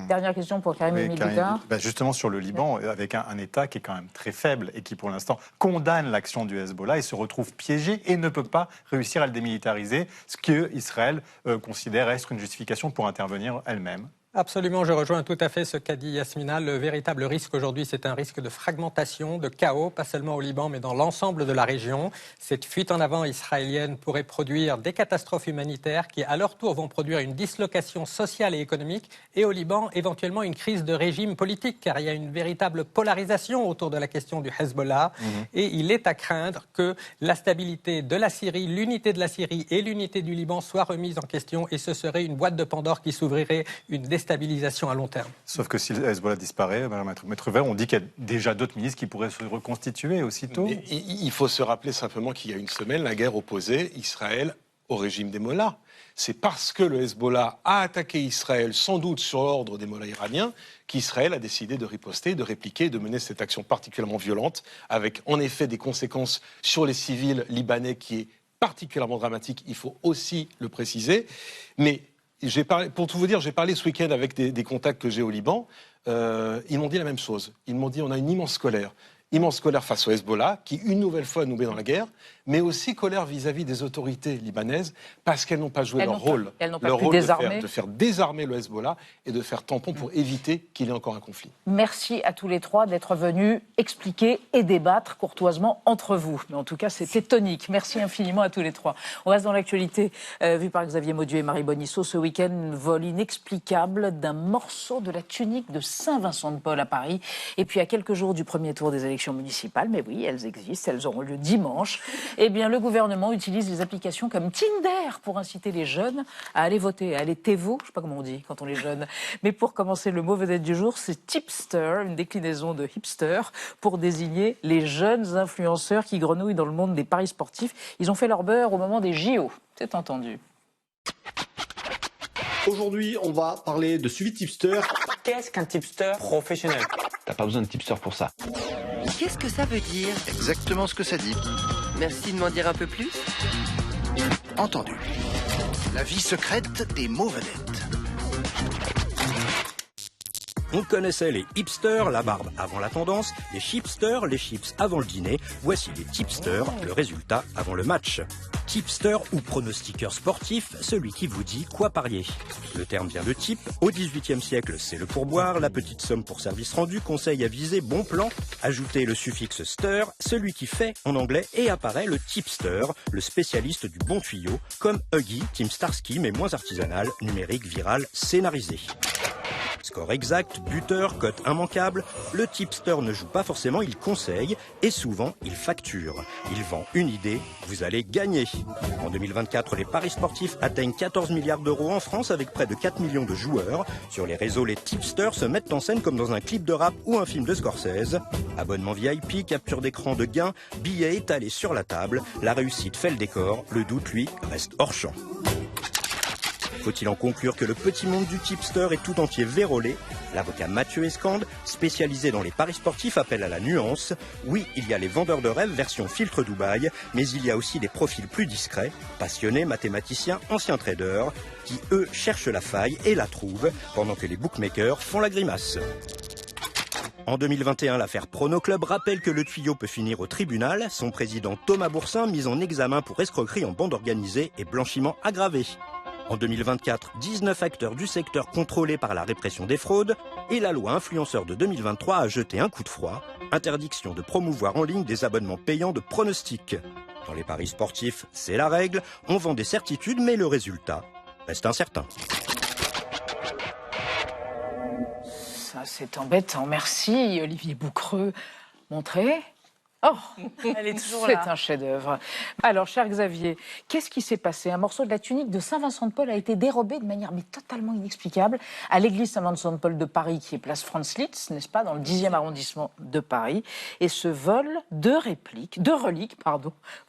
Dernière question pour Karim Medika. Justement, sur le Liban, avec un État qui est quand même très faible et qui, pour l'instant, condamne l'action du Hezbollah et se retrouve piégé et ne peut pas réussir à le démilitariser, ce qu'Israël considère être une justification pour intervenir elle-même. Absolument, je rejoins tout à fait ce qu'a dit Yasmina. Le véritable risque aujourd'hui, c'est un risque de fragmentation, de chaos, pas seulement au Liban, mais dans l'ensemble de la région. Cette fuite en avant israélienne pourrait produire des catastrophes humanitaires qui, à leur tour, vont produire une dislocation sociale et économique, et au Liban, éventuellement une crise de régime politique, car il y a une véritable polarisation autour de la question du Hezbollah, et il est à craindre que la stabilité de la Syrie, l'unité de la Syrie et l'unité du Liban soient remises en question, et ce serait une boîte de Pandore qui s'ouvrirait une déstabilisation à long terme. Sauf que si le Hezbollah disparaît, Madame Maître Vert, on dit qu'il y a déjà d'autres ministres qui pourraient se reconstituer aussitôt. Mais il faut se rappeler simplement qu'il y a une semaine, la guerre opposait Israël au régime des Mollahs. C'est parce que le Hezbollah a attaqué Israël, sans doute sur ordre des Mollahs iraniens, qu'Israël a décidé de riposter, de répliquer, de mener cette action particulièrement violente, avec en effet des conséquences sur les civils libanais qui est particulièrement dramatique, il faut aussi le préciser. Mais pour tout vous dire, j'ai parlé ce week-end avec des contacts que j'ai au Liban. Ils m'ont dit la même chose. Ils m'ont dit on a une immense colère face au Hezbollah, qui une nouvelle fois nous met dans la guerre, mais aussi colère vis-à-vis des autorités libanaises, parce qu'elles n'ont pas joué leur rôle. Leur rôle de faire désarmer le Hezbollah et de faire tampon pour éviter qu'il y ait encore un conflit. Merci à tous les trois d'être venus expliquer et débattre courtoisement entre vous. Mais en tout cas, c'était tonique. Merci infiniment à tous les trois. On reste dans l'actualité vue par Xavier Maudieu et Marie Bonisseau. Ce week-end, vol inexplicable d'un morceau de la tunique de Saint-Vincent-de-Paul à Paris. Et puis à quelques jours du premier tour des élections municipales, mais oui, elles existent, elles auront lieu dimanche. Eh bien, le gouvernement utilise des applications comme Tinder pour inciter les jeunes à aller voter, à aller tévo, je ne sais pas comment on dit quand on est jeune. Mais pour commencer, le mot vedette du jour, c'est tipster, une déclinaison de hipster, pour désigner les jeunes influenceurs qui grenouillent dans le monde des paris sportifs. Ils ont fait leur beurre au moment des JO, c'est entendu. Aujourd'hui, on va parler de suivi tipster. Qu'est-ce qu'un tipster professionnel? T'as pas besoin de tipster pour ça. Qu'est-ce que ça veut dire? Exactement ce que ça dit. Merci de m'en dire un peu plus. Entendu. La vie secrète des mots vedettes. On connaissait les hipsters, la barbe avant la tendance, les chipsters, les chips avant le dîner. Voici les tipsters, le résultat avant le match. Tipster ou pronostiqueur sportif, celui qui vous dit quoi parier. Le terme vient de type. Au XVIIIe siècle, c'est le pourboire, la petite somme pour service rendu, conseil avisé, bon plan. Ajoutez le suffixe ster, celui qui fait en anglais, et apparaît le tipster, le spécialiste du bon tuyau, comme Huggy, Team Starsky, mais moins artisanal, numérique, viral, scénarisé. Score exact, buteur, cote immanquable, le tipster ne joue pas forcément, il conseille et souvent il facture. Il vend une idée, vous allez gagner. En 2024, les paris sportifs atteignent 14 milliards d'euros en France avec près de 4 millions de joueurs. Sur les réseaux, les tipsters se mettent en scène comme dans un clip de rap ou un film de Scorsese. Abonnement VIP, capture d'écran de gain, billets étalés sur la table, la réussite fait le décor, le doute lui reste hors champ. Faut-il en conclure que le petit monde du tipster est tout entier vérolé? L'avocat Mathieu Escande, spécialisé dans les paris sportifs, appelle à la nuance. Oui, il y a les vendeurs de rêves version filtre Dubaï, mais il y a aussi des profils plus discrets, passionnés, mathématiciens, anciens traders, qui eux cherchent la faille et la trouvent, pendant que les bookmakers font la grimace. En 2021, l'affaire Prono Club rappelle que le tuyau peut finir au tribunal. Son président Thomas Boursin mis en examen pour escroquerie en bande organisée et blanchiment aggravé. En 2024, 19 acteurs du secteur contrôlés par la répression des fraudes et la loi influenceur de 2023 a jeté un coup de froid. Interdiction de promouvoir en ligne des abonnements payants de pronostics. Dans les paris sportifs, c'est la règle. On vend des certitudes, mais le résultat reste incertain. Ça, c'est embêtant. Merci, Olivier Boucreux. Montrez. Oh, Elle est toujours c'est là. un chef-d'œuvre. Alors, cher Xavier, qu'est-ce qui s'est passé? Un morceau de la tunique de Saint-Vincent-de-Paul a été dérobé de manière totalement inexplicable à l'église Saint-Vincent-de-Paul de Paris, qui est place Franz Liszt, n'est-ce pas, dans le 10e arrondissement de Paris. Et ce vol de reliques,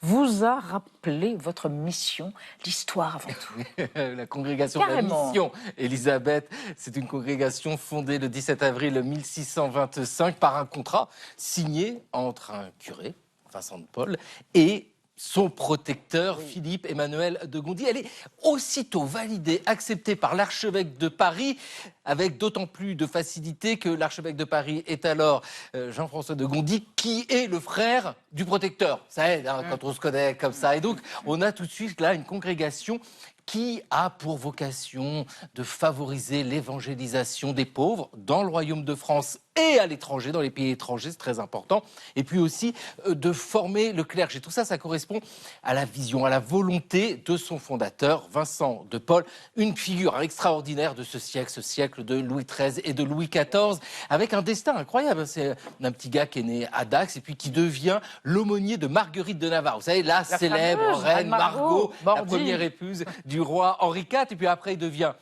vous a rappelé votre mission, l'histoire avant tout. La congrégation Carrément. de la Mission, Élisabeth, c'est une congrégation fondée le 17 avril 1625 par un contrat signé entre un curé, Vincent de Paul, et son protecteur, Philippe Emmanuel de Gondi. Elle est aussitôt validée, acceptée par l'archevêque de Paris, avec d'autant plus de facilité que l'archevêque de Paris est alors Jean-François de Gondi, qui est le frère du protecteur. Ça aide quand on se connaît comme ça. Et donc, on a tout de suite là une congrégation qui a pour vocation de favoriser l'évangélisation des pauvres dans le royaume de France et à l'étranger, dans les pays étrangers, c'est très important. Et puis aussi de former le clergé. Tout ça, ça correspond à la vision, à la volonté de son fondateur, Vincent de Paul, une figure extraordinaire de ce siècle de Louis XIII et de Louis XIV, avec un destin incroyable. C'est un petit gars qui est né à Dax et puis qui devient l'aumônier de Marguerite de Navarre. Vous savez, la célèbre fameuse reine Margot, la Bordy. première épouse du roi Henri IV. Et puis après, il devient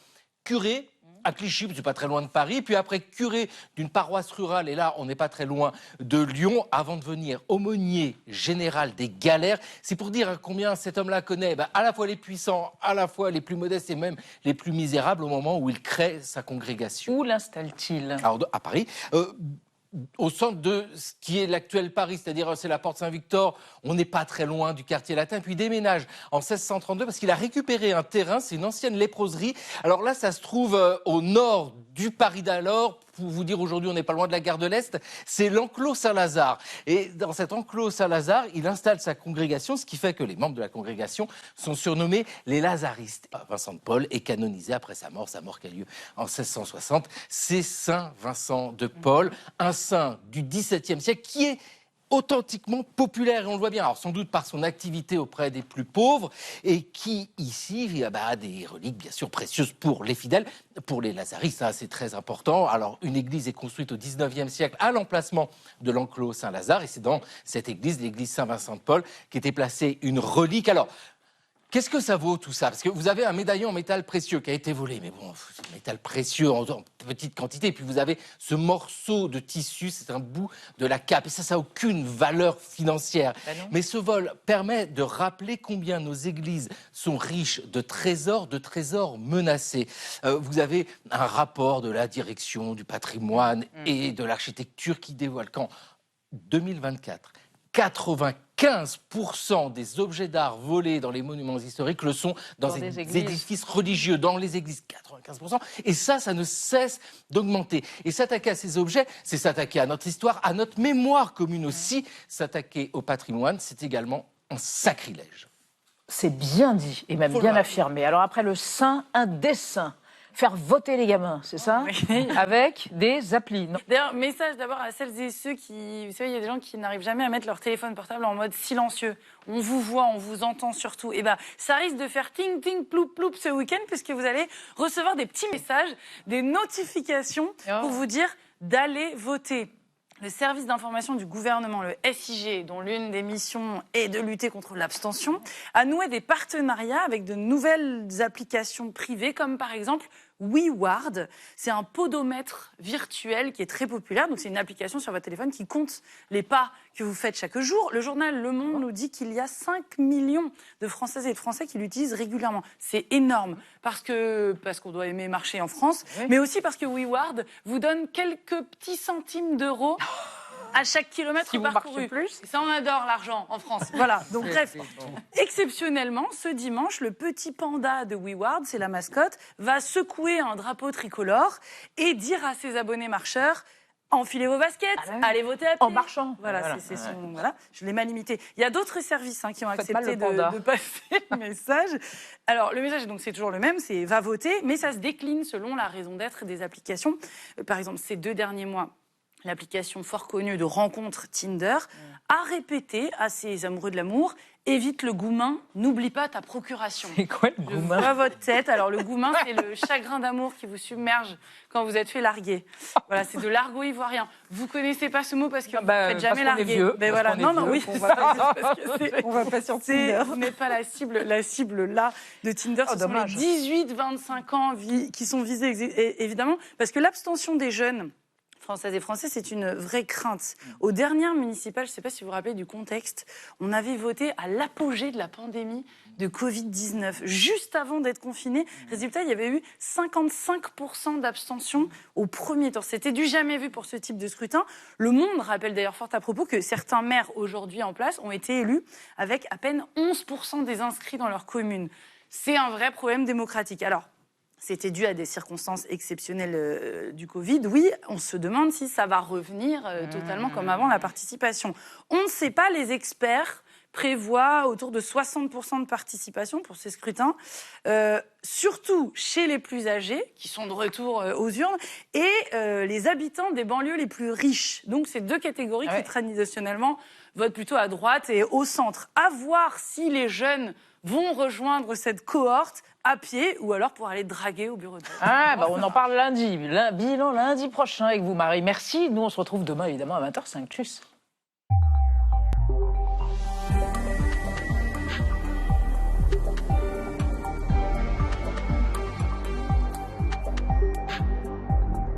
curé à Clichy, c'est pas très loin de Paris, puis après curé d'une paroisse rurale, et là on n'est pas très loin de Lyon, avant de devenir aumônier général des galères. C'est pour dire combien cet homme-là connaît à la fois les puissants, à la fois les plus modestes et même les plus misérables au moment où il crée sa congrégation. Où l'installe-t-il? Alors à Paris. Au centre de ce qui est l'actuel Paris, c'est-à-dire c'est la porte Saint-Victor, on n'est pas très loin du quartier latin, puis il déménage en 1632 parce qu'il a récupéré un terrain, c'est une ancienne léproserie. Alors là, ça se trouve au nord du Paris d'alors, pour vous dire aujourd'hui on n'est pas loin de la gare de l'Est, c'est l'enclos Saint-Lazare. Et dans cet enclos Saint-Lazare, il installe sa congrégation, ce qui fait que les membres de la congrégation sont surnommés les Lazaristes. Vincent de Paul est canonisé après sa mort qui a lieu en 1660. C'est Saint Vincent de Paul, un saint du XVIIe siècle qui est authentiquement populaire, et on le voit bien, alors sans doute par son activité auprès des plus pauvres, et qui ici a des reliques bien sûr précieuses pour les fidèles, pour les lazaristes, ça c'est très important. Alors une église est construite au 19e siècle à l'emplacement de l'enclos Saint-Lazare, et c'est dans cette église, l'église Saint-Vincent de Paul, qu'était placée une relique. Alors, qu'est-ce que ça vaut tout ça? Parce que vous avez un médaillon en métal précieux qui a été volé, mais bon, c'est un métal précieux en petite quantité. Et puis vous avez ce morceau de tissu, c'est un bout de la cape. Et ça n'a aucune valeur financière. Mais ce vol permet de rappeler combien nos églises sont riches de trésors menacés. Vous avez un rapport de la direction du patrimoine et de l'architecture qui dévoile qu'en 2024, 95% des objets d'art volés dans les monuments historiques le sont dans des édifices religieux, dans les églises, 95%. Et ça ne cesse d'augmenter. Et s'attaquer à ces objets, c'est s'attaquer à notre histoire, à notre mémoire commune aussi. S'attaquer au patrimoine, c'est également un sacrilège. C'est bien dit, et même bien affirmé. Alors après le saint, un dessin. Faire voter les gamins, c'est ça? Avec des applis. D'ailleurs, message d'abord à celles et ceux qui... Vous savez, il y a des gens qui n'arrivent jamais à mettre leur téléphone portable en mode silencieux. On vous voit, on vous entend surtout. Et ça risque de faire ting, ting, ploup, ploup ce week-end, puisque vous allez recevoir des petits messages, des notifications pour vous dire d'aller voter. Le service d'information du gouvernement, le SIG, dont l'une des missions est de lutter contre l'abstention, a noué des partenariats avec de nouvelles applications privées, comme par exemple WeWard. C'est un podomètre virtuel qui est très populaire. Donc c'est une application sur votre téléphone qui compte les pas que vous faites chaque jour. Le journal Le Monde nous dit qu'il y a 5 millions de Françaises et de Français qui l'utilisent régulièrement. C'est énorme parce qu'on doit aimer marcher en France, mais aussi parce que WeWard vous donne quelques petits centimes d'euros à chaque kilomètre parcouru. Et ça, on adore l'argent en France. Voilà. Donc bref, exceptionnellement, ce dimanche, le petit panda de WeWard, c'est la mascotte, va secouer un drapeau tricolore et dire à ses abonnés marcheurs: enfilez vos baskets, allez voter à pied. En marchant. Voilà, voilà, je l'ai mal imité. Il y a d'autres services qui ont accepté de passer le message. Alors, le message, donc, c'est toujours le même, c'est va voter, mais ça se décline selon la raison d'être des applications. Par exemple, ces 2 derniers mois, l'application fort connue de rencontre Tinder a répété à ses amoureux de l'amour: évite le goumin, n'oublie pas ta procuration. C'est quoi le Je goumin? vois votre tête. Alors le goumin, c'est le chagrin d'amour qui vous submerge quand vous êtes fait larguer. Voilà, c'est de l'argot ivoirien. Vous connaissez pas ce mot parce que vous ne faites jamais parce qu'on est larguer. vieux, Ben parce voilà, qu'on est non, non, vieux, oui. on va pas- On va pas sur Tinder. Vous n'êtes pas la cible là de Tinder. Ce sont les dommage. 18-25 ans qui sont visés, évidemment, parce que l'abstention des jeunes Françaises et Français, c'est une vraie crainte. Aux dernières municipales, je ne sais pas si vous vous rappelez du contexte, on avait voté à l'apogée de la pandémie de Covid-19, juste avant d'être confinés. Résultat, il y avait eu 55% d'abstention au premier tour. C'était du jamais vu pour ce type de scrutin. Le Monde rappelle d'ailleurs fort à propos que certains maires aujourd'hui en place ont été élus avec à peine 11% des inscrits dans leur commune. C'est un vrai problème démocratique. Alors, c'était dû à des circonstances exceptionnelles du Covid. Oui, on se demande si ça va revenir totalement comme avant la participation. On ne sait pas, les experts prévoient autour de 60% de participation pour ces scrutins, surtout chez les plus âgés, qui sont de retour aux urnes, et les habitants des banlieues les plus riches. Donc, c'est deux catégories qui, traditionnellement, votent plutôt à droite et au centre. À voir si les jeunes vont rejoindre cette cohorte à pied ou alors pour aller draguer au bureau de vote. Ah, bah on en parle lundi. Bilan lundi prochain avec vous, Marie. Merci. Nous, on se retrouve demain, évidemment, à 20h05. Tchuss.